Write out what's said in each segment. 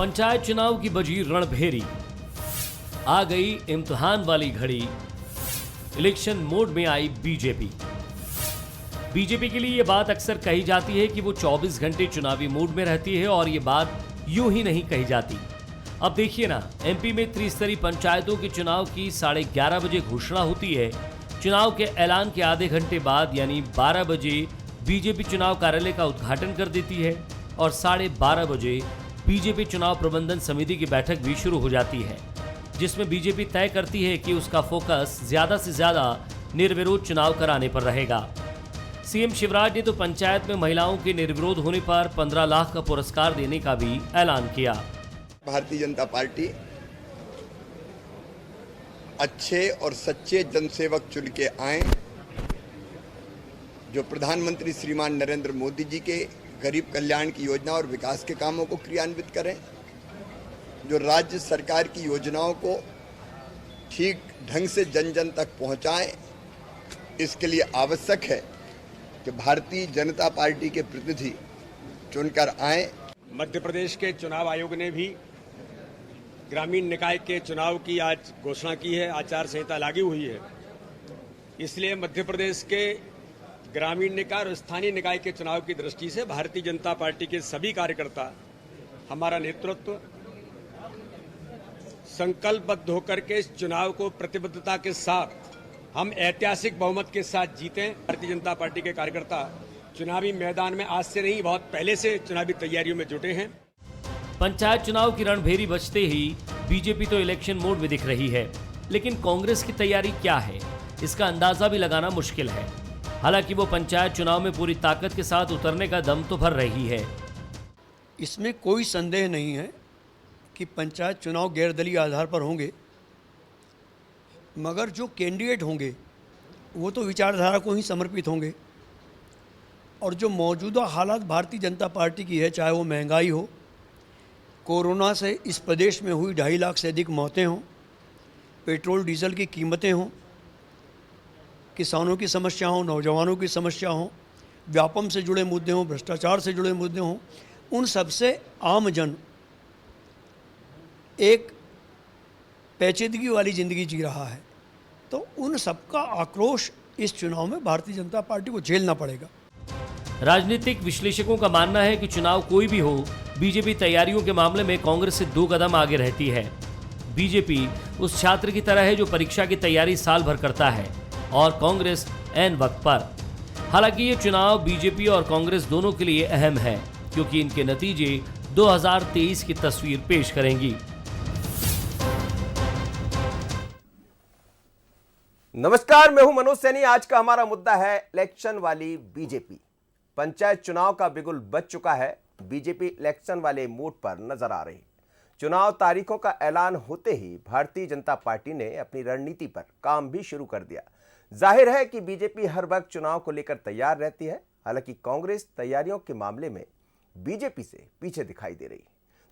पंचायत चुनाव की बजी रणभेरी, आ गई इम्तिहान वाली घड़ी, इलेक्शन मोड में आई बीजेपी। बीजेपी के लिए यह बात अक्सर कही जाती है कि वो 24 घंटे चुनावी मूड में रहती है और ये बात यूं ही नहीं कही जाती। अब देखिए ना, एमपी में त्रिस्तरीय पंचायतों के चुनाव की 11:30 बजे घोषणा होती है। चुनाव के ऐलान के आधे घंटे बाद यानी 12 बजे बीजेपी चुनाव कार्यालय का उद्घाटन कर देती है और 12:30 बजे बीजेपी चुनाव प्रबंधन समिति की बैठक भी शुरू हो जाती है, जिसमें बीजेपी तय करती है कि उसका फोकस ज्यादा से ज्यादा निर्विरोध चुनाव कराने पर रहेगा। सीएम शिवराज ने तो पंचायत में महिलाओं के निर्विरोध होने पर 15 लाख का पुरस्कार देने का भी ऐलान किया। भारतीय जनता पार्टी अच्छे और सच्चे जनसेवक चुन के आए, जो प्रधानमंत्री श्रीमान नरेंद्र मोदी जी के गरीब कल्याण की योजना और विकास के कामों को क्रियान्वित करें, जो राज्य सरकार की योजनाओं को ठीक ढंग से जन जन तक पहुंचाएं। इसके लिए आवश्यक है कि भारतीय जनता पार्टी के प्रतिनिधि चुनकर आए। मध्य प्रदेश के चुनाव आयोग ने भी ग्रामीण निकाय के चुनाव की आज घोषणा की है, आचार संहिता लागू हुई है। इसलिए मध्य प्रदेश के ग्रामीण निकाय और स्थानीय निकाय के चुनाव की दृष्टि से भारतीय जनता पार्टी के सभी कार्यकर्ता, हमारा नेतृत्व संकल्पबद्ध होकर के इस चुनाव को प्रतिबद्धता के साथ हम ऐतिहासिक बहुमत के साथ जीतें। भारतीय जनता पार्टी के कार्यकर्ता चुनावी मैदान में आज से नहीं, बहुत पहले से चुनावी तैयारियों में जुटे हैं। पंचायत चुनाव की रणभेरी बजते ही बीजेपी तो इलेक्शन मोड में दिख रही है, लेकिन कांग्रेस की तैयारी क्या है, इसका अंदाजा भी लगाना मुश्किल है। हालांकि वो पंचायत चुनाव में पूरी ताकत के साथ उतरने का दम तो भर रही है। इसमें कोई संदेह नहीं है कि पंचायत चुनाव गैरदलीय आधार पर होंगे, मगर जो कैंडिडेट होंगे वो तो विचारधारा को ही समर्पित होंगे। और जो मौजूदा हालात भारतीय जनता पार्टी की है, चाहे वो महंगाई हो, कोरोना से इस प्रदेश में हुई 2.5 लाख से अधिक मौतें हों, पेट्रोल डीजल की कीमतें हों, किसानों की समस्या हो, नौजवानों की समस्या हो, व्यापम से जुड़े मुद्दे हों, भ्रष्टाचार से जुड़े मुद्दे हों, उन सबसे आम जन एक पेचीदगी वाली ज़िंदगी जी रहा है। तो उन सबका आक्रोश इस चुनाव में भारतीय जनता पार्टी को झेलना पड़ेगा। राजनीतिक विश्लेषकों का मानना है कि चुनाव कोई भी हो, बीजेपी तैयारियों के मामले में कांग्रेस से 2 कदम आगे रहती है। बीजेपी उस छात्र की तरह है जो परीक्षा की तैयारी साल भर करता है और कांग्रेस ऐन वक्त पर। हालांकि ये चुनाव बीजेपी और कांग्रेस दोनों के लिए अहम है, क्योंकि इनके नतीजे 2023 की तस्वीर पेश करेंगी। नमस्कार, मैं हूं मनोज सैनी। आज का हमारा मुद्दा है इलेक्शन वाली बीजेपी। पंचायत चुनाव का बिगुल बज चुका है, बीजेपी इलेक्शन वाले मूड पर नजर आ रही। चुनाव तारीखों का ऐलान होते ही भारतीय जनता पार्टी ने अपनी रणनीति पर काम भी शुरू कर दिया। जाहिर है कि बीजेपी हर वक्त चुनाव को लेकर तैयार रहती है। हालांकि कांग्रेस तैयारियों के मामले में बीजेपी से पीछे दिखाई दे रही।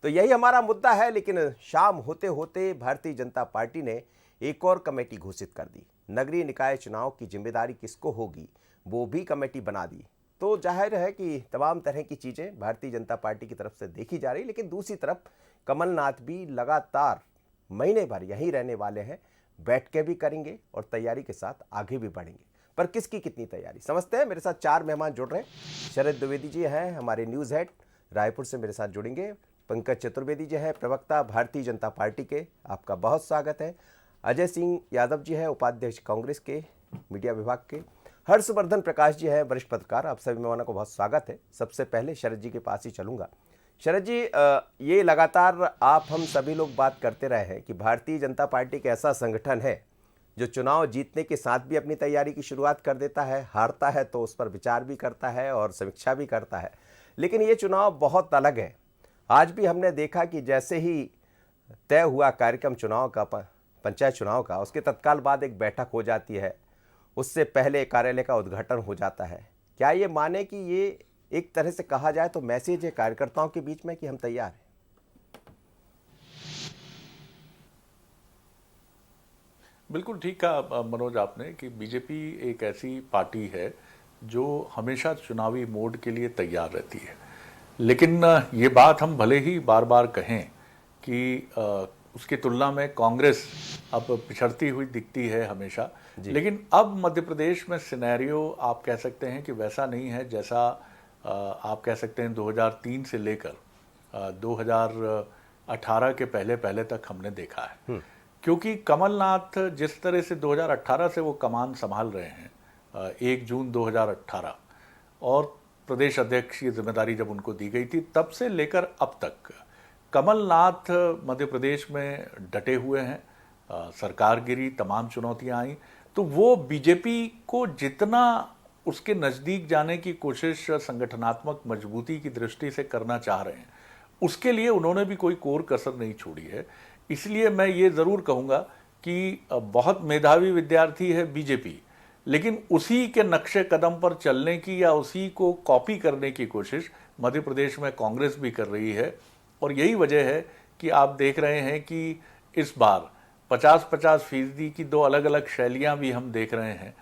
तो यही हमारा मुद्दा है। लेकिन शाम होते होते भारतीय जनता पार्टी ने एक और कमेटी घोषित कर दी। नगरीय निकाय चुनाव की जिम्मेदारी किसको होगी, वो भी कमेटी बना दी। तो जाहिर है कि तमाम तरह की चीज़ें भारतीय जनता पार्टी की तरफ से देखी जा रही। लेकिन दूसरी तरफ कमलनाथ भी लगातार महीने भर यहीं रहने वाले हैं, बैठ के भी करेंगे और तैयारी के साथ आगे भी बढ़ेंगे। पर किसकी कितनी तैयारी, समझते हैं। मेरे साथ 4 मेहमान जुड़ रहे हैं। शरद द्विवेदी जी हैं, हमारे न्यूज़ हेड रायपुर से मेरे साथ जुड़ेंगे। पंकज चतुर्वेदी जी हैं, प्रवक्ता भारतीय जनता पार्टी के, आपका बहुत स्वागत है। अजय सिंह यादव जी हैं, उपाध्यक्ष कांग्रेस के मीडिया विभाग के। हर्षवर्धन प्रकाश जी हैं, वरिष्ठ पत्रकार। आप सभी मेहमानों को बहुत स्वागत है। सबसे पहले शरद जी के पास ही चलूंगा। शरद जी, ये लगातार आप हम सभी लोग बात करते रहे हैं कि भारतीय जनता पार्टी एक ऐसा संगठन है जो चुनाव जीतने के साथ भी अपनी तैयारी की शुरुआत कर देता है, हारता है तो उस पर विचार भी करता है और समीक्षा भी करता है। लेकिन ये चुनाव बहुत अलग है। आज भी हमने देखा कि जैसे ही तय हुआ कार्यक्रम चुनाव का, पंचायत चुनाव का, उसके तत्काल बाद एक बैठक हो जाती है, उससे पहले कार्यालय का उद्घाटन हो जाता है। क्या ये माने कि ये एक तरह से कहा जाए तो मैसेज है कार्यकर्ताओं के बीच में कि हम तैयार हैं? बिल्कुल ठीक कहा मनोज आपने कि बीजेपी एक ऐसी पार्टी है जो हमेशा चुनावी मोड के लिए तैयार रहती है। लेकिन ये बात हम भले ही बार बार कहें कि उसकी तुलना में कांग्रेस अब पिछड़ती हुई दिखती है हमेशा। लेकिन अब मध्य प्रदेश में सिनेरियो आप कह सकते हैं कि वैसा नहीं है जैसा आप कह सकते हैं 2003 से लेकर 2018 के पहले पहले तक हमने देखा है। क्योंकि कमलनाथ जिस तरह से 2018 से वो कमान संभाल रहे हैं, 1 जून 2018, और प्रदेश अध्यक्ष की जिम्मेदारी जब उनको दी गई थी तब से लेकर अब तक कमलनाथ मध्य प्रदेश में डटे हुए हैं। सरकार गिरी, तमाम चुनौतियां आई, तो वो बीजेपी को जितना उसके नज़दीक जाने की कोशिश संगठनात्मक मजबूती की दृष्टि से करना चाह रहे हैं, उसके लिए उन्होंने भी कोई कोर कसर नहीं छोड़ी है। इसलिए मैं ये ज़रूर कहूँगा कि बहुत मेधावी विद्यार्थी है बीजेपी, लेकिन उसी के नक्शे कदम पर चलने की या उसी को कॉपी करने की कोशिश मध्य प्रदेश में कांग्रेस भी कर रही है। और यही वजह है कि आप देख रहे हैं कि इस बार 50-50% की दो अलग अलग शैलियां भी हम देख रहे हैं।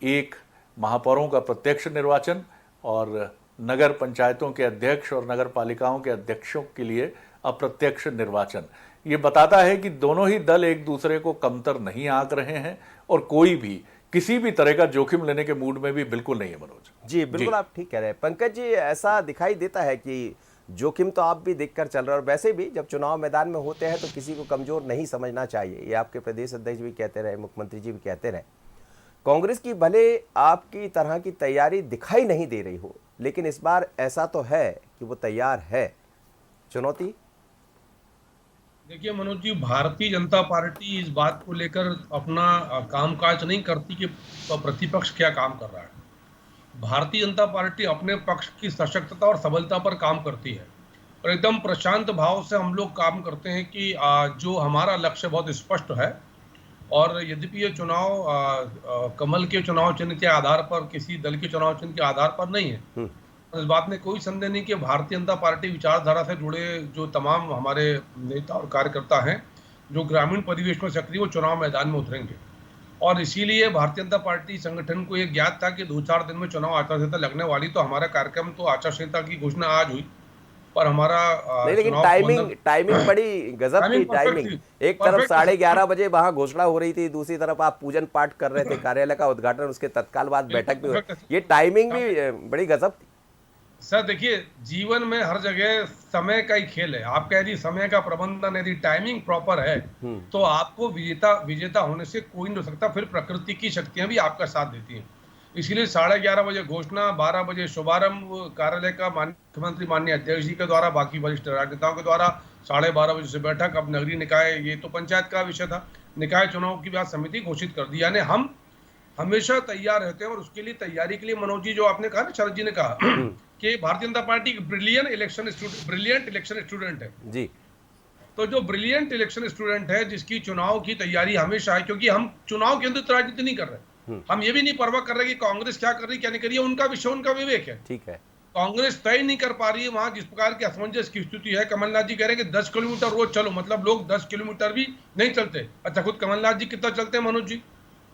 एक महापौरों का प्रत्यक्ष निर्वाचन और नगर पंचायतों के अध्यक्ष और नगर पालिकाओं के अध्यक्षों के लिए अप्रत्यक्ष निर्वाचन। ये बताता है कि दोनों ही दल एक दूसरे को कमतर नहीं आंक रहे हैं और कोई भी किसी भी तरह का जोखिम लेने के मूड में भी बिल्कुल नहीं है। मनोज जी बिल्कुल, आप ठीक कह रहे हैं। पंकज जी, ऐसा दिखाई देता है कि जोखिम तो आप भी देखकर चल रहे हैं, और वैसे भी जब चुनाव मैदान में होते हैं तो किसी को कमजोर नहीं समझना चाहिए। ये आपके प्रदेश अध्यक्ष भी कहते रहे, मुख्यमंत्री जी भी कहते रहे। कांग्रेस की भले आपकी तरह की तैयारी दिखाई नहीं दे रही हो, लेकिन इस बार ऐसा तो है कि वो तैयार है। चुनौती देखिए मनोज जी, भारतीय जनता पार्टी इस बात को लेकर अपना कामकाज नहीं करती कि प्रतिपक्ष क्या काम कर रहा है। भारतीय जनता पार्टी अपने पक्ष की सशक्तता और सबलता पर काम करती है और एकदम प्रशांत भाव से हम लोग काम करते हैं कि जो हमारा लक्ष्य बहुत स्पष्ट है। और यद्यपि ये चुनाव कमल के चुनाव चिन्ह के आधार पर, किसी दल के चुनाव चिन्ह के आधार पर नहीं है, इस बात में कोई संदेह नहीं कि भारतीय जनता पार्टी विचारधारा से जुड़े जो तमाम हमारे नेता और कार्यकर्ता हैं जो ग्रामीण परिवेश में सक्रिय, वो चुनाव मैदान में उतरेंगे। और इसीलिए भारतीय जनता पार्टी संगठन को ये ज्ञात था कि 2-4 दिन में चुनाव आचार संहिता लगने वाली, तो हमारा कार्यक्रम तो आचार संहिता की घोषणा आज हुई, पर हमारा लेकिन टाइमिंग बड़ी गजब की टाइमिंग। एक तरफ 11:30 बजे वहां घोषणा हो रही थी, दूसरी तरफ आप पूजन पाठ कर रहे थे, कार्यालय का उद्घाटन, उसके तत्काल बाद बैठक भी हुई। ये टाइमिंग भी बड़ी गजब थी। सर देखिए, जीवन में हर जगह समय का ही खेल है। आप कह रही समय का प्रबंधन, यदि टाइमिंग प्रॉपर है तो आपको विजेता होने से कोई नहीं हो सकता। फिर प्रकृति की शक्तियां भी आपका साथ देती हैं। इसीलिए 11:30 बजे घोषणा, 12 बजे शुभारंभ कार्यालय का मुख्यमंत्री माननीय अध्यक्ष जी के द्वारा, बाकी वरिष्ठ राजनेताओं के द्वारा, 12:30 बजे से बैठक। अब नगरीय निकाय, ये तो पंचायत का विषय था, निकाय चुनाव की बात समिति घोषित कर दी। यानी हम हमेशा तैयार रहते हैं। और उसके लिए तैयारी के लिए मनोज जी, जो आपने कहा ना, शरद जी ने कहा कि Bharatiya Janata party brilliant election student है जी। तो जो ब्रिलियंट इलेक्शन स्टूडेंट है, जिसकी चुनाव की तैयारी हमेशा है, क्योंकि हम चुनाव के अंदर राजनीति नहीं कर रहे, हम ये भी नहीं परवाह कर रहे कि कांग्रेस क्या कर रही क्या नहीं कर रही है, उनका विषय, उनका विवेक है। ठीक है, कांग्रेस तय नहीं कर पा रही है वहां जिस प्रकार की असमंजस की स्थिति है। कमलनाथ जी कह रहे हैं कि 10 किलोमीटर रोज चलो, मतलब लोग 10 किलोमीटर भी नहीं चलते। अच्छा, खुद कमलनाथ जी कितना चलते हैं मनोज जी?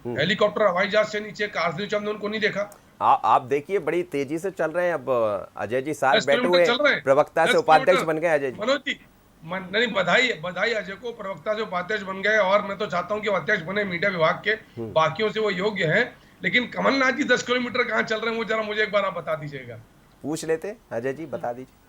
हेलीकॉप्टर, हवाई जहाज से नीचे, कार से नीचे हमने उनको नहीं देखा। आप देखिए बड़ी तेजी से चल रहे हैं। अब अजय जी साथ बैठे हुए, प्रवक्ता से उपाध्यक्ष बन गए अजय जी। मनोज जी, नहीं, बधाई अजय को, प्रवक्ता से उपाध्यक्ष बन गए। और मैं तो चाहता हूं कि वो अध्यक्ष बने मीडिया विभाग के, बाकियों से वो योग्य हैं। लेकिन कमलनाथ जी 10 किलोमीटर कहाँ चल रहे हैं, वो जरा मुझे एक बार आप बता दीजिएगा। पूछ लेते अजय जी, बता दीजिए।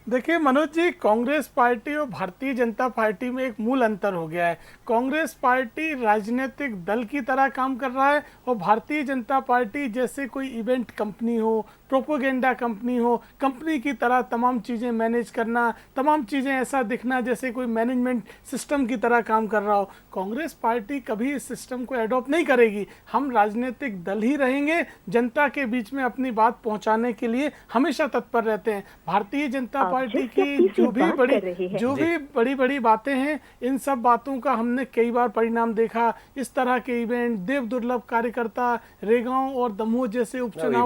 देखिए मनोज जी, कांग्रेस पार्टी और भारतीय जनता पार्टी में एक मूल अंतर हो गया है। कांग्रेस पार्टी राजनीतिक दल की तरह काम कर रहा है और भारतीय जनता पार्टी जैसे कोई इवेंट कंपनी हो, प्रोपोगेंडा कंपनी हो, कंपनी की तरह तमाम चीज़ें मैनेज करना, तमाम चीज़ें ऐसा दिखना जैसे कोई मैनेजमेंट सिस्टम की तरह काम कर रहा हो। कांग्रेस पार्टी कभी इस सिस्टम को एडॉप्ट नहीं करेगी। हम राजनीतिक दल ही रहेंगे, जनता के बीच में अपनी बात पहुंचाने के लिए हमेशा तत्पर रहते हैं। भारतीय जनता पार्टी की जो भी बड़ी बातें हैं, इन सब बातों का हमने कई बार परिणाम देखा। इस तरह के इवेंट, देव दुर्लभ कार्यकर्ता, रेगांव और दमोह जैसे उपचुनावों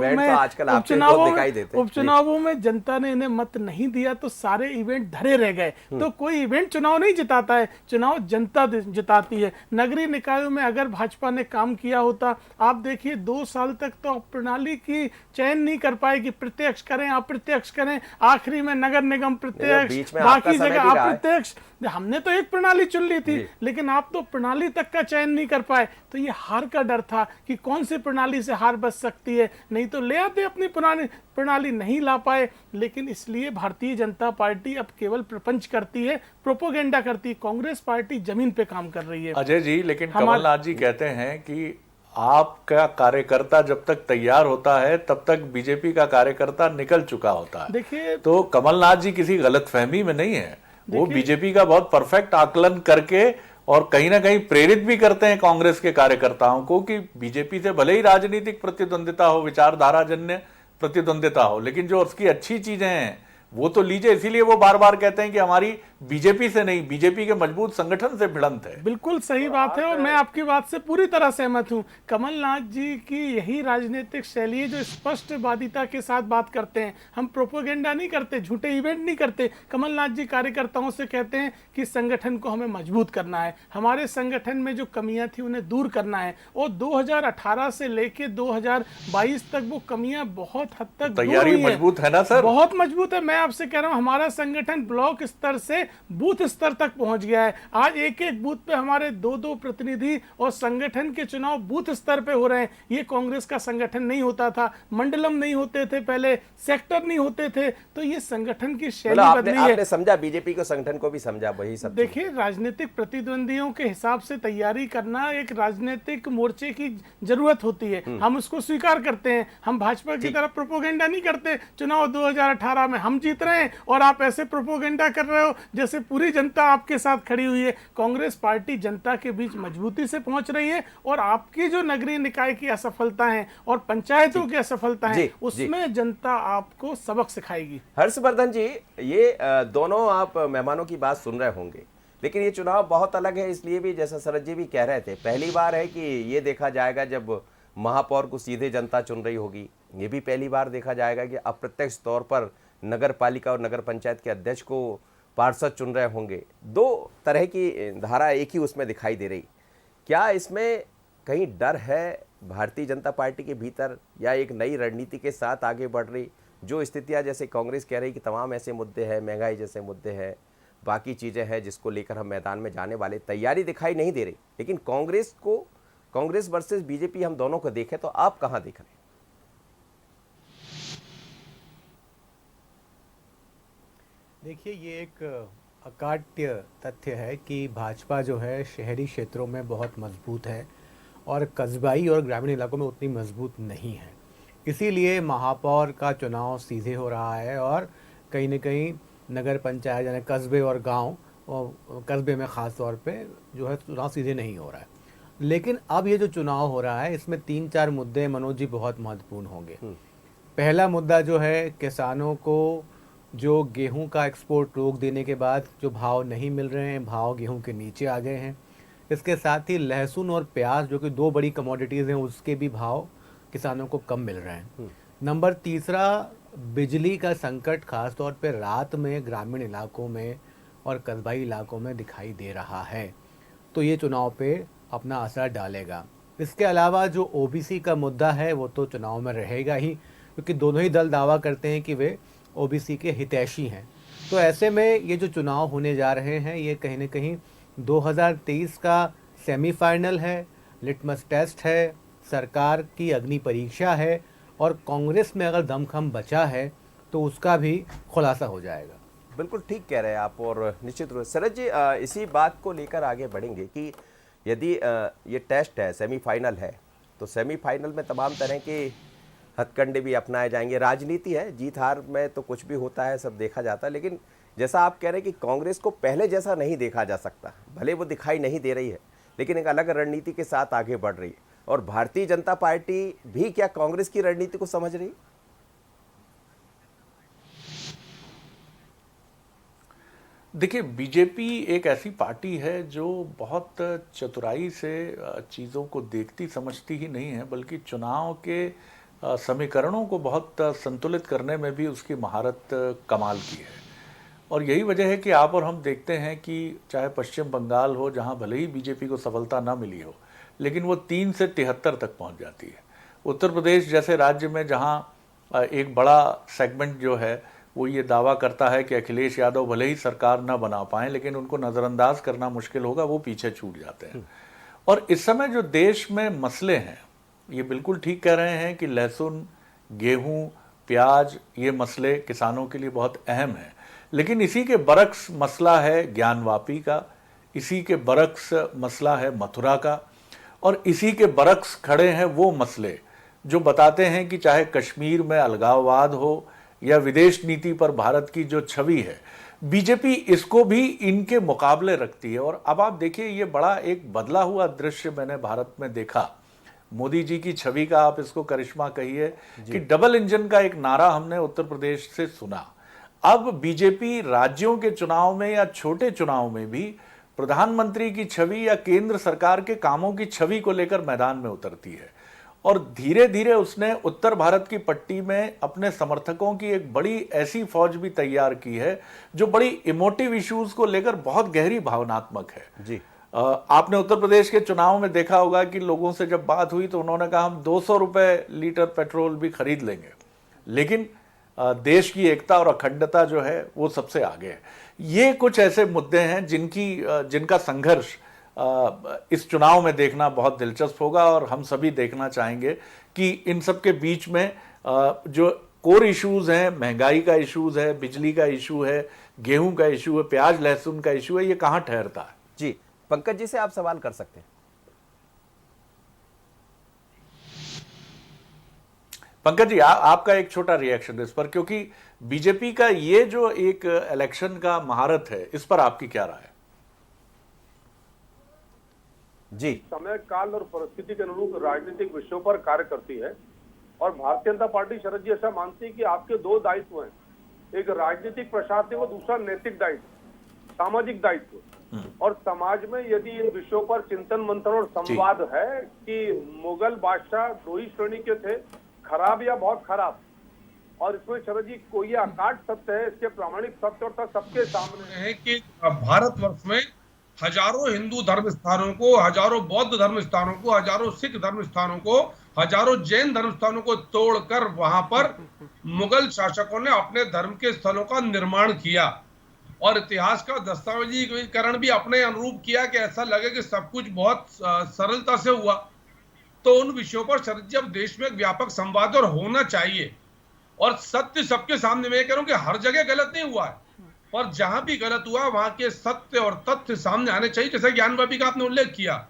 में जनता ने इन्हें मत नहीं दिया तो सारे इवेंट धरे रह गए। तो कोई इवेंट चुनाव नहीं जिताता है, चुनाव जनता जिताती है। नगरीय निकायों में अगर भाजपा ने काम किया होता, आप देखिए 2 साल तक तो प्रणाली की चयन नहीं कर पाए कि प्रत्यक्ष करें, अप्रत्यक्ष करें। आखिरी में नगर नगर निगम प्रत्यक्ष, बीच में आपका बाकी समय जगह भी रहा है। अप्रत्यक्ष। हमने तो एक प्रणाली चुन ली थी, लेकिन आप तो प्रणाली तक का चयन नहीं कर पाए। तो ये हार का डर था कि कौन सी प्रणाली से हार बच सकती है, नहीं तो ले आते अपनी पुरानी प्रणाली। नहीं ला पाए, लेकिन इसलिए भारतीय जनता पार्टी अब केवल प्रपंच करती है, प्रोपोगेंडा करती है। कांग्रेस पार्टी जमीन पे काम कर रही है। अजय जी, लेकिन कमलनाथ जी कहते हैं कि आपका कार्यकर्ता जब तक तैयार होता है तब तक बीजेपी का कार्यकर्ता निकल चुका होता है। देखिए, तो कमलनाथ जी किसी गलतफहमी में नहीं है, वो बीजेपी का बहुत परफेक्ट आकलन करके और कहीं ना कहीं प्रेरित भी करते हैं कांग्रेस के कार्यकर्ताओं को कि बीजेपी से भले ही राजनीतिक प्रतिद्वंदिता हो, विचारधारा जन्य प्रतिद्वंदिता हो, लेकिन जो उसकी अच्छी चीजें हैं वो तो लीजिए। इसीलिए वो बार बार कहते हैं कि हमारी बीजेपी से नहीं, बीजेपी के मजबूत संगठन से भिड़ंत है। बिल्कुल सही बात है और मैं आपकी बात से पूरी तरह सहमत हूं। कमलनाथ जी की यही राजनीतिक शैली है जो स्पष्टवादिता के साथ बात करते हैं। हम प्रोपोगेंडा नहीं करते, झूठे इवेंट नहीं करते। कमलनाथ जी कार्यकर्ताओं से कहते हैं कि संगठन को हमें मजबूत करना है, हमारे संगठन में जो कमियां थी उन्हें दूर करना है। और 2018 से लेके 2022 तक वो कमियां बहुत हद तक तैयारी मजबूत है ना सर? बहुत मजबूत है। मैं आपसे कह रहा हूं, हमारा संगठन ब्लॉक स्तर से बूथ स्तर तक पहुंच गया है। आज एक एक बूथ पे हमारे 2-2 प्रतिनिधि और संगठन के चुनाव बूथ स्तर पे हो रहे हैं। ये कांग्रेस का संगठन नहीं होता था, मंडलम नहीं होते थे पहले, सेक्टर नहीं होते थे। तो ये संगठन की शैली बदली है। आपने समझा, बीजेपी को, संगठन को भी समझा, वही सब। देखिए, राजनीतिक प्रतिद्वंदियों के हिसाब से तैयारी करना एक राजनीतिक मोर्चे की जरूरत होती है। हम उसको स्वीकार करते हैं। हम भाजपा की तरफ प्रोपोगेंडा नहीं करते। चुनाव 2018 में हम जीत रहे हैं और आप ऐसे प्रोपोगेंडा कर रहे हो जैसे पूरी जनता आपके साथ खड़ी हुई है। कांग्रेस पार्टी जनता के बीच मजबूती से पहुंच रही है और आपकी जो नगरीय निकाय की असफलता है और पंचायतों की असफलता है, उसमें जनता आपको सबक सिखाएगी। हर्षवर्धन जी, ये दोनों आप मेहमानों की बात सुन रहे होंगे, लेकिन ये चुनाव बहुत अलग है इसलिए भी, जैसा शरद जी भी कह रहे थे, पहली बार है कि ये देखा जाएगा जब महापौर को सीधे जनता चुन रही होगी। ये भी पहली बार देखा जाएगा कि अप्रत्यक्ष तौर पर नगर पालिका और नगर पंचायत के अध्यक्ष को पार्षद चुन रहे होंगे। दो तरह की धारा एक ही उसमें दिखाई दे रही। क्या इसमें कहीं डर है भारतीय जनता पार्टी के भीतर, या एक नई रणनीति के साथ आगे बढ़ रही जो स्थितियां, जैसे कांग्रेस कह रही कि तमाम ऐसे मुद्दे हैं, महंगाई जैसे मुद्दे हैं, बाकी चीज़ें हैं जिसको लेकर हम मैदान में जाने वाले, तैयारी दिखाई नहीं दे रही। लेकिन कांग्रेस वर्सेस बीजेपी हम दोनों को देखें तो आप कहाँ देख रहे हैं? देखिए, ये एक अकाट्य तथ्य है कि भाजपा जो है शहरी क्षेत्रों में बहुत मजबूत है और कस्बाई और ग्रामीण इलाकों में उतनी मजबूत नहीं है। इसीलिए महापौर का चुनाव सीधे हो रहा है और कहीं न कहीं नगर पंचायत यानी कस्बे और गांव, और कस्बे में ख़ास तौर पे जो है चुनाव सीधे नहीं हो रहा है। लेकिन अब ये जो चुनाव हो रहा है इसमें 3-4 मुद्दे मनोज जी बहुत महत्वपूर्ण होंगे। पहला मुद्दा जो है, किसानों को जो गेहूं का एक्सपोर्ट रोक देने के बाद जो भाव नहीं मिल रहे हैं, भाव गेहूं के नीचे आ गए हैं। इसके साथ ही लहसुन और प्याज जो कि 2 बड़ी कमोडिटीज़ हैं, उसके भी भाव किसानों को कम मिल रहे हैं। नंबर तीसरा, बिजली का संकट खास तौर पे रात में ग्रामीण इलाकों में और कस्बाई इलाकों में दिखाई दे रहा है। तो ये चुनाव पे अपना असर डालेगा। इसके अलावा जो ओबीसी का मुद्दा है वो तो चुनाव में रहेगा ही, क्योंकि दोनों ही दल दावा करते हैं कि वे ओबीसी के हितैषी हैं। तो ऐसे में ये जो चुनाव होने जा रहे हैं ये कहीं न कहीं 2023 का सेमीफाइनल है, लिटमस टेस्ट है, सरकार की अग्नि परीक्षा है और कांग्रेस में अगर दमखम बचा है तो उसका भी खुलासा हो जाएगा। बिल्कुल ठीक कह रहे हैं आप। और निश्चित रूप से शरद जी इसी बात को लेकर आगे बढ़ेंगे कि यदि ये टेस्ट है, सेमीफाइनल है, तो सेमीफाइनल में तमाम तरह के हथकंडे भी अपनाए जाएंगे। राजनीति है, जीत हार में तो कुछ भी होता है, सब देखा जाता है। लेकिन जैसा आप कह रहे हैं कि कांग्रेस को पहले जैसा नहीं देखा जा सकता, भले वो दिखाई नहीं दे रही है, लेकिन एक अलग रणनीति के साथ आगे बढ़ रही है। और भारतीय जनता पार्टी भी क्या कांग्रेस की रणनीति को समझ रही? देखिए, बीजेपी एक ऐसी पार्टी है जो बहुत चतुराई से चीज़ों को देखती समझती ही नहीं है, बल्कि चुनाव के समीकरणों को बहुत संतुलित करने में भी उसकी महारत कमाल की है। और यही वजह है कि आप और हम देखते हैं कि चाहे पश्चिम बंगाल हो, जहां भले ही बीजेपी को सफलता ना मिली हो, लेकिन वो 3 से 73 तक पहुंच जाती है। उत्तर प्रदेश जैसे राज्य में जहां एक बड़ा सेगमेंट जो है वो ये दावा करता है कि अखिलेश यादव भले ही सरकार न बना पाए लेकिन उनको नज़रअंदाज करना मुश्किल होगा, वो पीछे छूट जाते हैं। और इस समय जो देश में मसले हैं, ये बिल्कुल ठीक कह रहे हैं कि लहसुन, गेहूं, प्याज, ये मसले किसानों के लिए बहुत अहम हैं, लेकिन इसी के बरक्स मसला है ज्ञानवापी का, इसी के बरक्स मसला है मथुरा का, और इसी के बरक्स खड़े हैं वो मसले जो बताते हैं कि चाहे कश्मीर में अलगाववाद हो या विदेश नीति पर भारत की जो छवि है, बीजेपी इसको भी इनके मुकाबले रखती है। और अब आप देखिए, ये बड़ा एक बदला हुआ दृश्य मैंने भारत में देखा। मोदी जी की छवि का आप इसको करिश्मा कहिए कि डबल इंजन का एक नारा हमने उत्तर प्रदेश से सुना। अब बीजेपी राज्यों के चुनाव में या छोटे चुनाव में भी प्रधानमंत्री की छवि या केंद्र सरकार के कामों की छवि को लेकर मैदान में उतरती है, और धीरे धीरे उसने उत्तर भारत की पट्टी में अपने समर्थकों की एक बड़ी ऐसी फौज भी तैयार की है जो बड़ी इमोटिव इश्यूज को लेकर बहुत गहरी भावनात्मक है। जी आपने उत्तर प्रदेश के चुनाव में देखा होगा कि लोगों से जब बात हुई तो उन्होंने कहा हम 200 रुपए लीटर पेट्रोल भी खरीद लेंगे, लेकिन देश की एकता और अखंडता जो है वो सबसे आगे है। ये कुछ ऐसे मुद्दे हैं जिनका संघर्ष इस चुनाव में देखना बहुत दिलचस्प होगा, और हम सभी देखना चाहेंगे कि इन सब के बीच में जो कोर इश्यूज हैं, महंगाई का इश्यूज है, बिजली का इशू है, गेहूं का इशू है, प्याज लहसुन का इशू है, ये कहां ठहरता है। जी पंकज जी से आप सवाल कर सकते हैं। पंकज जी, आपका एक छोटा रिएक्शन इस पर, क्योंकि बीजेपी का ये जो एक इलेक्शन का महारत है, इस पर आपकी क्या राय है? जी समय काल और परिस्थिति के अनुरूप राजनीतिक विषयों पर कार्य करती है, और भारतीय जनता पार्टी शरद जी ऐसा मानती है कि आपके दो दायित्व हैं, एक राजनीतिक प्रशासनिक और दूसरा नैतिक दायित्व, सामाजिक दायित्व। और समाज में यदि इन विषयों पर चिंतन मंथन और संवाद है कि मुगल बादशाह दो ही श्रेणी के थे, खराब या बहुत खराब, और इसमें शरद जी कोई अकाट सत्य है, इसके प्रामाणिक सत्य और सबके सामने है कि भारतवर्ष में हजारों हिंदू धर्म स्थानों को, हजारों बौद्ध धर्म स्थानों को, हजारों सिख धर्म स्थानों को, हजारों जैन धर्म स्थानों को तोड़कर वहां पर मुगल शासकों ने अपने धर्म के स्थलों का निर्माण किया, और इतिहास का दस्तावेजीकरण भी अपने अनुरूप किया कि ऐसा लगे कि सब कुछ बहुत सरलता से हुआ। तो उन विषयों पर शरद जी अब देश में एक व्यापक संवाद और होना चाहिए, और सत्य सबके सामने। मैं कह रहा हूं कि हर जगह गलत नहीं हुआ है, पर जहां भी गलत हुआ वहां के सत्य और तथ्य सामने आने चाहिए, जैसे ज्ञानवापी का आपने उल्लेख किया।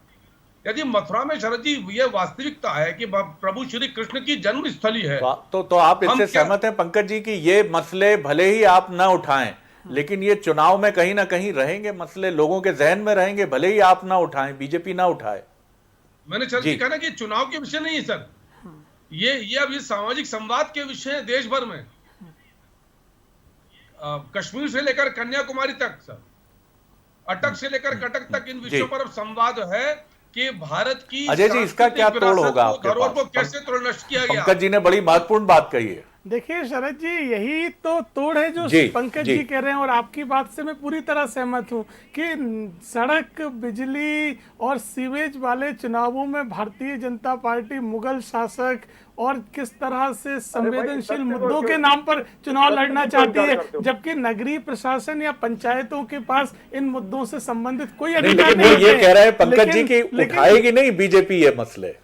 यदि मथुरा में शरद जी ये वास्तविकता है कि प्रभु श्री कृष्ण की जन्म स्थली है, तो आप इससे सहमत हैं पंकज जी कि ये मसले भले ही आप ना उठाएं, लेकिन ये चुनाव में कहीं ना कहीं रहेंगे, मसले लोगों के जहन में रहेंगे, भले ही आप ना उठाएं, बीजेपी ना उठाए। मैंने शरद जी कहा ना कि चुनाव के विषय नहीं है सर, ये अभी सामाजिक संवाद के विषय है देश भर में, कश्मीर से लेकर कन्याकुमारी तक सर, अटक से लेकर कटक तक, इन विषयों पर अब संवाद है कि भारत की अजय जी इसका क्या तोड़ होगा आपके पास? को कैसे तोड़ नष्ट किया गया? पंकज जी ने बड़ी महत्वपूर्ण बात कही है। देखिए शरद जी, यही तो तोड़ है जो पंकज जी कह रहे हैं, और आपकी बात से मैं पूरी तरह सहमत हूं कि सड़क, बिजली और सीवेज वाले चुनावों में भारतीय जनता पार्टी मुगल शासक और किस तरह से संवेदनशील मुद्दों के नाम पर चुनाव लड़ना चाहती है, जबकि नगरीय प्रशासन या पंचायतों के पास इन मुद्दों से संबंधित कोई अधिकार नहीं है। ये कह रहे हैं पंकज जी की उठाएगी नहीं बीजेपी ये मसले,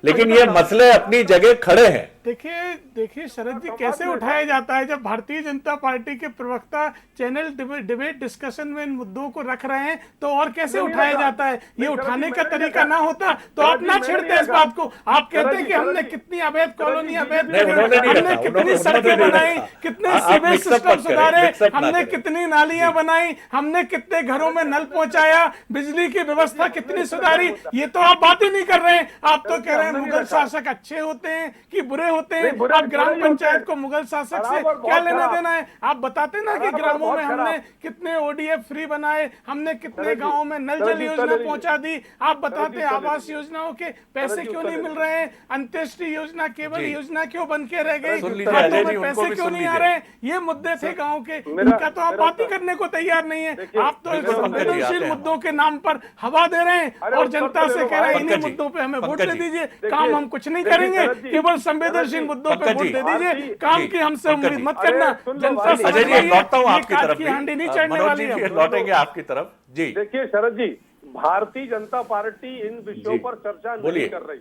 लेकिन ये मसले अपनी जगह खड़े हैं। देखिए शरद जी, कैसे उठाया जाता है जब भारतीय जनता पार्टी के प्रवक्ता चैनल डिबेट डिस्कशन में इन मुद्दों को रख रहे हैं, तो और कैसे उठाया जाता है? ये उठाने का तरीका ना होता तो आप ना छेड़ते इस बात को। आप कहते हैं कि हमने कितनी अवैध कॉलोनी, हमने कितनी सड़कें बनाई, कितने सीवेज सिस्टम सुधारे, हमने कितनी नालियां बनाई, हमने कितने घरों में नल पहुंचाया, बिजली की व्यवस्था कितनी सुधारी, ये तो आप बात ही नहीं कर रहे हैं। आप तो कह रहे हैं मुगल शासक अच्छे होते हैं कि बुरे होते हैं। अब ग्राम पंचायत को मुगल शासक से क्या लेना देना है? आप बताते ना कि ग्रामों में हमने कितने ओडीएफ फ्री बनाए, हमने कितने गांवों में नल जल योजना पहुंचा दी। आप बताते आवास योजनाओं के पैसे क्यों नहीं मिल रहे हैं, अंत्येष्टि योजना केवल योजना क्यों बन के रह गई, खातों में पैसे क्यों नहीं आ रहे? ये मुद्दे थे गाँव के, इनका तो आप बात ही करने को तैयार नहीं है। आप तो संवेदनशील मुद्दों के नाम पर हवा दे रहे हैं और जनता से कह रहे हैं इन्हीं मुद्दों पर हमें वोट दे दीजिए। काम हम कुछ नहीं करेंगे, केवल संवेदन संवेदनशील मुद्दों पे वोट दे दीजिए, काम जी, की हमसे पंकज उम्मीद जी। मत करना। अरे, सुन लो जनता भाई। समझ अजय जी, रही है, लौटता हूँ ये आपकी काट तरफ की भी। हांडी नहीं चढ़ने मनोज वाली जी है। फिर लौटेंगे आपकी तरफ जी। देखिए शरद जी, भारतीय जनता पार्टी इन विषयों जी, पर चर्चा बोलिए। नहीं कर रही,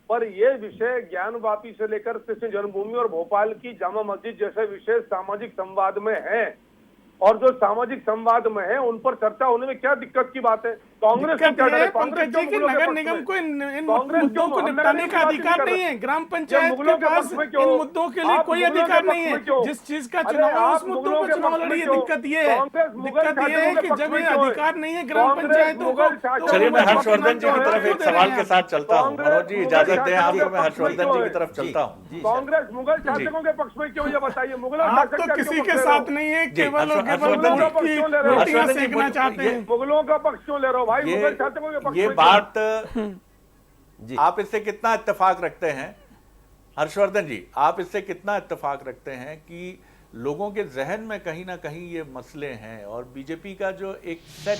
पर ये विषय ज्ञानवापी से लेकर कृष्ण जन्मभूमि और भोपाल की जामा मस्जिद जैसे विषय सामाजिक संवाद में है, और जो सामाजिक संवाद में है उन पर चर्चा होने में क्या दिक्कत की बात है? कांग्रेस दिक्कत क्या ये डर है? है पंकज जी की नगर निगम को इन मुद्दों को निपटाने का अधिकार नहीं है। ग्राम पंचायत के पास इन मुद्दों के लिए कोई अधिकार नहीं है। जिस चीज का चुनाव है उस मुद्दों पर चुनाव लड़िए। दिक्कत ये है कि जब ये अधिकार नहीं है ग्राम पंचायतों को, तो चलिए मैं हर्षवर्धन जी की तरफ एक सवाल के साथ चलता हूँ। मनोज जी इजाजत दें आपको, मैं हर्षवर्धन जी की तरफ चलता हूँ। कांग्रेस मुगल शासकों के पक्ष में क्यों, ये बताइए? मुगल आप तो किसी के साथ नहीं है, केवल रोटियां सेकना चाहते हैं। मुगलों का पक्ष क्यों ले रहे हो भाई? मुगल शासकों के पक्ष ये में बात आप इससे कितना इत्तेफाक रखते हैं हर्षवर्धन जी? आप इससे कितना इत्तेफाक रखते हैं कि लोगों के जहन में कहीं ना कहीं ये मसले हैं, और बीजेपी का जो एक सेट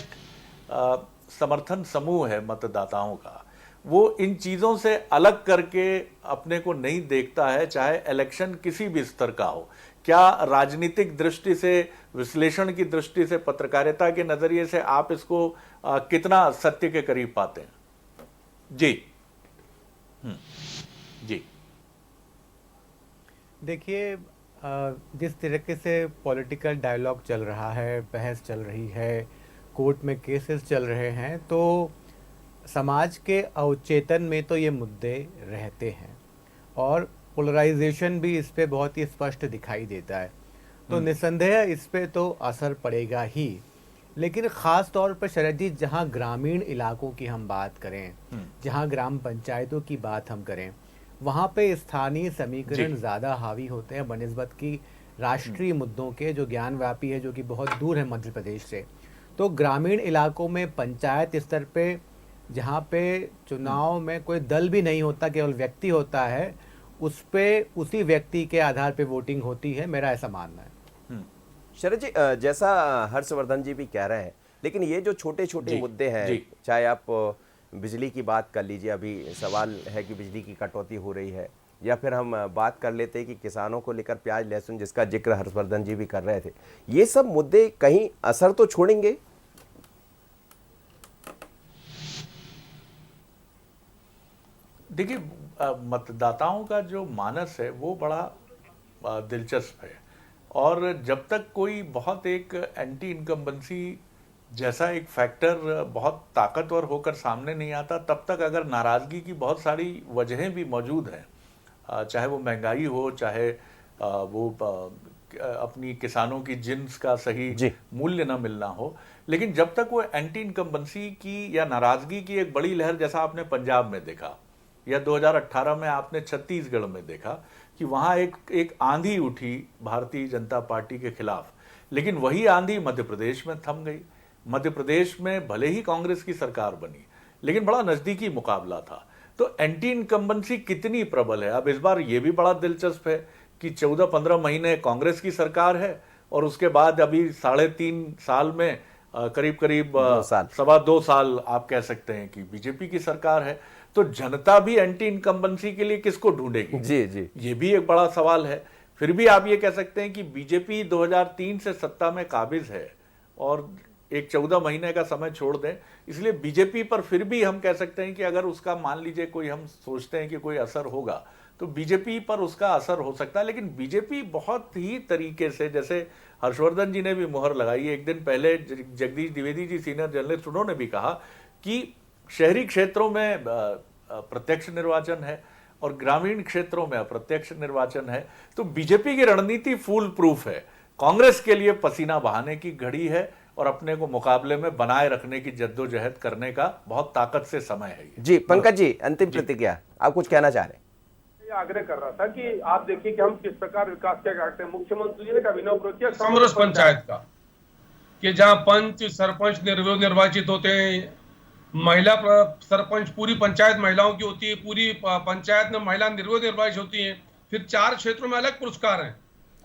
समर्थन समूह है मतदाताओं का, वो इन चीजों से अलग करके अपने को नहीं देखता है, चाहे इलेक्शन किसी भी स्तर का हो? क्या राजनीतिक दृष्टि से, विश्लेषण की दृष्टि से, पत्रकारिता के नजरिए से आप इसको कितना सत्य के करीब पाते हैं? जी जी देखिए, जिस तरीके से पॉलिटिकल डायलॉग चल रहा है, बहस चल रही है, कोर्ट में केसेस चल रहे हैं, तो समाज के अवचेतन में तो ये मुद्दे रहते हैं, और पोलराइजेशन भी इस पे बहुत ही स्पष्ट दिखाई देता है। तो निस्संदेह इस पे तो असर पड़ेगा ही, लेकिन ख़ास तौर पर शरद जी, जहाँ ग्रामीण इलाकों की हम बात करें, जहाँ ग्राम पंचायतों की बात हम करें, वहाँ पे स्थानीय समीकरण ज़्यादा हावी होते हैं बनिस्बत की राष्ट्रीय मुद्दों के, जो ज्ञानव्यापी है, जो कि बहुत दूर है मध्य प्रदेश से। तो ग्रामीण इलाकों में पंचायत स्तर पे, जहाँ पे चुनाव में कोई दल भी नहीं होता, केवल व्यक्ति होता है, उस पे उसी व्यक्ति के आधार पे वोटिंग होती है, मेरा ऐसा मानना है। शरद जी, जैसा हर्षवर्धन जी भी कह रहे हैं, लेकिन ये जो छोटे छोटे मुद्दे हैं, चाहे आप बिजली की बात कर लीजिए, अभी सवाल है कि बिजली की कटौती हो रही है, या फिर हम बात कर लेते हैं कि किसानों को लेकर प्याज लहसुन, जिसका जिक्र हर्षवर्धन जी भी कर रहे थे, ये सब मुद्दे कहीं असर तो छोड़ेंगे? देखिए, मतदाताओं का जो मानस है वो बड़ा दिलचस्प है, और जब तक कोई बहुत एक एंटी इनकम्बेंसी जैसा एक फैक्टर बहुत ताकतवर होकर सामने नहीं आता, तब तक अगर नाराज़गी की बहुत सारी वजहें भी मौजूद हैं, चाहे वो महंगाई हो, चाहे वो अपनी किसानों की जिन्स का सही मूल्य न मिलना हो, लेकिन जब तक वो एंटी इनकम्बेंसी की या नाराज़गी की एक बड़ी लहर, जैसा आपने पंजाब में देखा या 2018 में आपने छत्तीसगढ़ में देखा कि वहाँ एक आंधी उठी भारतीय जनता पार्टी के खिलाफ, लेकिन वही आंधी मध्य प्रदेश में थम गई। मध्य प्रदेश में भले ही कांग्रेस की सरकार बनी, लेकिन बड़ा नजदीकी मुकाबला था। तो एंटी इनकम्बेंसी कितनी प्रबल है? अब इस बार ये भी बड़ा दिलचस्प है कि 14-15 महीने कांग्रेस की सरकार है, और उसके बाद अभी 3.5 साल में करीब 2.25 साल आप कह सकते हैं कि बीजेपी की सरकार है। तो जनता भी एंटी इनकम्बेंसी के लिए किसको ढूंढेगी? जी ये भी एक बड़ा सवाल है। फिर भी आप ये कह सकते हैं कि बीजेपी 2003 से सत्ता में काबिज है, और एक 14 महीने का समय छोड़ दें, इसलिए बीजेपी पर फिर भी हम कह सकते हैं कि अगर उसका मान लीजिए कोई, हम सोचते हैं कि कोई असर होगा, तो बीजेपी पर उसका असर हो सकता है। लेकिन बीजेपी बहुत ही तरीके से, जैसे हर्षवर्धन जी ने भी मुहर लगाई, एक दिन पहले जगदीश द्विवेदी जी सीनियर जर्नलिस्ट, उन्होंने भी कहा कि शहरी क्षेत्रों में प्रत्यक्ष निर्वाचन है और ग्रामीण क्षेत्रों में अप्रत्यक्ष निर्वाचन है। तो बीजेपी की रणनीति फूल प्रूफ है। कांग्रेस के लिए पसीना बहाने की घड़ी है, और अपने को मुकाबले में बनाए रखने की जद्दोजहद करने का बहुत ताकत से समय है। जी पंकज जी, अंतिम प्रतिक्रिया, आप कुछ कहना चाह रहे हैं? आग्रह कर रहा था कि आप देखिए कि हम किस प्रकार विकास क्या करते हैं। मुख्यमंत्री जी ने अभिनव किया समरस पंचायत का, कि जहां पंच सरपंच निर्वाचित होते हैं, महिला सरपंच, पूरी पंचायत महिलाओं की होती है, पूरी पंचायत में महिला निर्वाचित होती है। फिर 4 क्षेत्रों में अलग पुरस्कार हैं,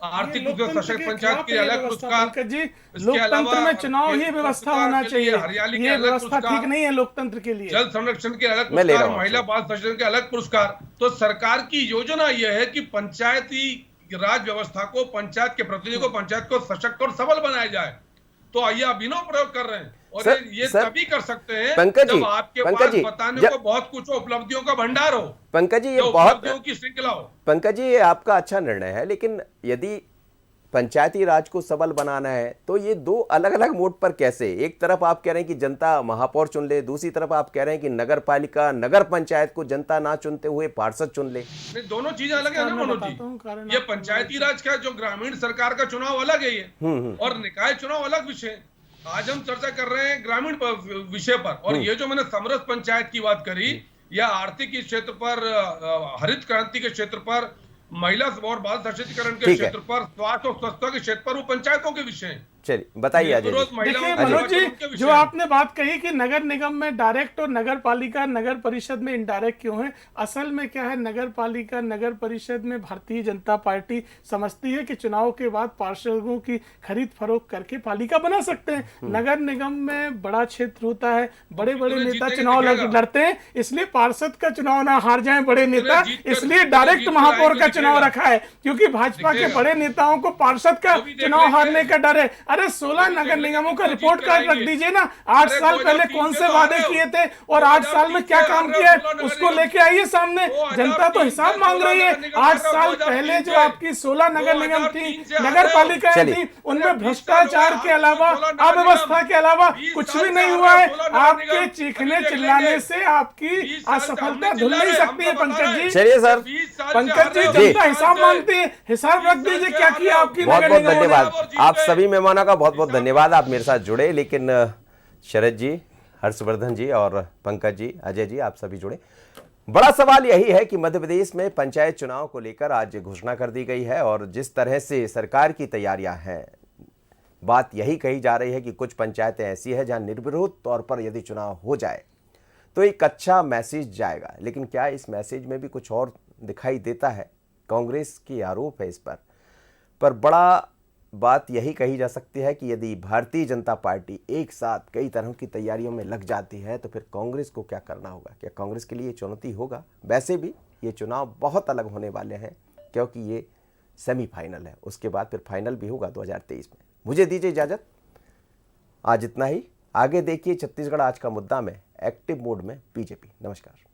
आर्थिक रूप से लोकतंत्र सशक्त के पंचायत खिलाफ के है ये अलग व्यवस्था, पुरस्कार, पंकज जी। इसके लोकतंत्र अलावा में चुनाव ही खेत व्यवस्था पुरस्कार होना के लिए, चाहिए। हरियाली के ये अलग व्यवस्था पुरस्कार, ठीक नहीं है लोकतंत्र के लिए। जल संरक्षण के अलग मैं ले रहा पुरस्कार, हूं महिला बाल सशक्तिकरण के अलग पुरस्कार। तो सरकार की योजना यह है कि पंचायती राज व्यवस्था को, पंचायत के प्रतिनिधि को, पंचायत को सशक्त और सबल बनाया जाए। तो आइए अभिनव प्रयोग कर रहे हैं और सर, ये सर, तभी कर सकते हैं पंकज जी, जब आपके पंकज पास जी, बताने को बहुत कुछ हो, उपलब्धियों का भंडार हो, पंकज जी, ये जो बहुत, उपलब्धियों की श्रृंखला हो। पंकज जी, ये आपका अच्छा निर्णय है, लेकिन यदि पंचायती राज को सबल बनाना है तो ये दो अलग अलग मोड पर कैसे? एक तरफ आप कह रहे हैं कि जनता महापौर चुन ले, दूसरी तरफ आप कह रहे हैं कि नगर पालिका, नगर पंचायत को जनता ना चुनते हुए पार्षद चुन ले। नहीं, दोनों चीजें अलग है ना मनोज जी। ये पंचायती राज का जो ग्रामीण सरकार का चुनाव अलग है ये, और निकाय चुनाव अलग विषय है। आज हम चर्चा कर रहे हैं ग्रामीण विषय पर, और ये जो मैंने समरस पंचायत की बात करी, या आर्थिक के क्षेत्र पर, हरित क्रांति के क्षेत्र पर, महिला और बाल सशक्तिकरण के क्षेत्र पर, स्वास्थ्य और स्वच्छता के क्षेत्र पर, वो पंचायतों के विषय हैं। चलिए बताइए अजय जी। देखिए मनोज जी, जो आपने बात कही कि नगर निगम में डायरेक्ट और नगर पालिका नगर परिषद में इनडायरेक्ट क्यों है, असल में क्या है, नगर पालिका नगर परिषद में भारतीय जनता पार्टी समझती है कि चुनाव के बाद पार्षदों की खरीद फरोख्त करके पालिका बना सकते हैं। नगर निगम में बड़ा क्षेत्र होता है, बड़े बड़े नेता चुनाव लड़ते हैं, इसलिए पार्षद का चुनाव ना हार जाए बड़े नेता, इसलिए डायरेक्ट महापौर का चुनाव रखा है, क्योंकि भाजपा के बड़े नेताओं को पार्षद का चुनाव हारने का डर है। अरे 16 नगर निगमों का रिपोर्ट कार्ड रख दीजिए ना, 8 साल पहले कौन से वादे किए थे और 8 साल में क्या काम किया है, उसको लेके आइए सामने। जनता तो हिसाब मांग रही है। 8 साल पहले जो आपकी 16 नगर निगम थी, नगर पालिकाएं थी, उनमें भ्रष्टाचार के अलावा, अव्यवस्था के अलावा कुछ भी नहीं हुआ है। आपके चीखने चिल्लाने से आपकी असफलता धुल नहीं सकती है पंकज जी। चलिए सर, पंकज जी, जनता हिसाब मांगती है, हिसाब रख दीजिए क्या किया आपकी बहुत नगर बहुत निगमों ने। धन्यवाद आप सभी मेहमानों का, बहुत बहुत धन्यवाद आप मेरे साथ जुड़े। लेकिन शरद जी, हर्षवर्धन जी और पंकज जी, अजय जी, आप सभी जुड़े। बड़ा सवाल यही है कि मध्य प्रदेश में पंचायत चुनाव को लेकर आज घोषणा कर दी गई है और जिस तरह से सरकार की तैयारियां हैं, बात यही कही जा रही है कि कुछ पंचायतें ऐसी है जहां निर्विरोध तौर पर यदि चुनाव हो जाए तो एक अच्छा मैसेज जाएगा। लेकिन क्या इस मैसेज में भी कुछ और दिखाई देता है? कांग्रेस की आरोप है इस पर बड़ा बात यही कही जा सकती है कि यदि भारतीय जनता पार्टी एक साथ कई तरह की तैयारियों में लग जाती है तो फिर कांग्रेस को क्या करना होगा? क्या कांग्रेस के लिए ये चुनौती होगा? वैसे भी ये चुनाव बहुत अलग होने वाले हैं, क्योंकि ये सेमीफाइनल है, उसके बाद फिर फाइनल भी होगा 2023 में। मुझे दीजिए इजाजत, आज इतना ही। आगे देखिए छत्तीसगढ़ आज का मुद्दा में एक्टिव मोड में बीजेपी। नमस्कार।